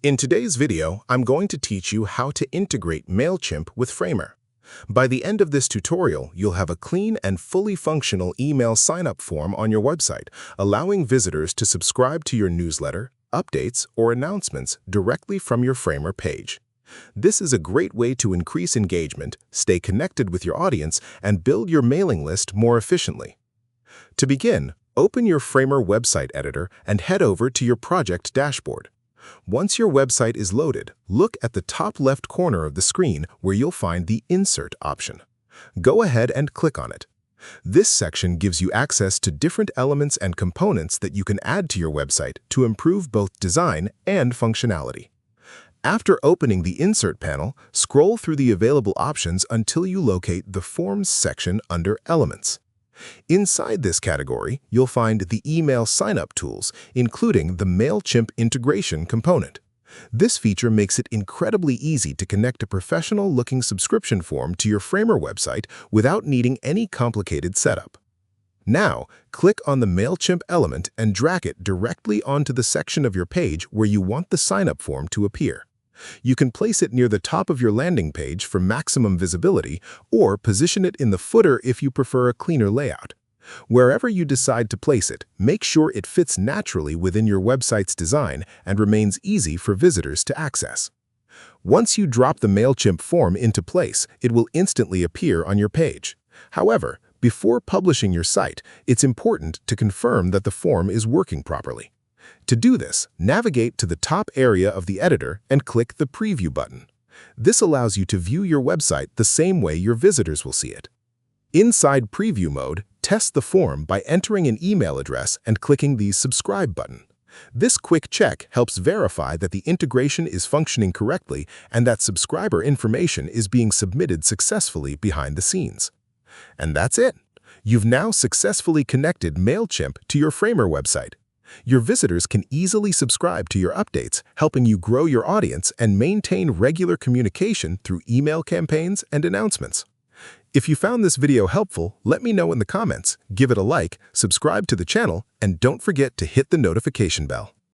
In today's video, I'm going to teach you how to integrate Mailchimp with Framer. By the end of this tutorial, you'll have a clean and fully functional email sign-up form on your website, allowing visitors to subscribe to your newsletter, updates, or announcements directly from your Framer page. This is a great way to increase engagement, stay connected with your audience, and build your mailing list more efficiently. To begin, open your Framer website editor and head over to your project dashboard. Once your website is loaded, look at the top left corner of the screen where you'll find the Insert option. Go ahead and click on it. This section gives you access to different elements and components that you can add to your website to improve both design and functionality. After opening the Insert panel, scroll through the available options until you locate the Forms section under Elements. Inside this category, you'll find the email sign-up tools, including the Mailchimp integration component. This feature makes it incredibly easy to connect a professional-looking subscription form to your Framer website without needing any complicated setup. Now, click on the Mailchimp element and drag it directly onto the section of your page where you want the sign-up form to appear. You can place it near the top of your landing page for maximum visibility, or position it in the footer if you prefer a cleaner layout. Wherever you decide to place it, make sure it fits naturally within your website's design and remains easy for visitors to access. Once you drop the Mailchimp form into place, it will instantly appear on your page. However, before publishing your site, it's important to confirm that the form is working properly. To do this, navigate to the top area of the editor and click the Preview button. This allows you to view your website the same way your visitors will see it. Inside Preview mode, test the form by entering an email address and clicking the Subscribe button. This quick check helps verify that the integration is functioning correctly and that subscriber information is being submitted successfully behind the scenes. And that's it! You've now successfully connected Mailchimp to your Framer website. Your visitors can easily subscribe to your updates, helping you grow your audience and maintain regular communication through email campaigns and announcements. If you found this video helpful, let me know in the comments, give it a like, subscribe to the channel, and don't forget to hit the notification bell.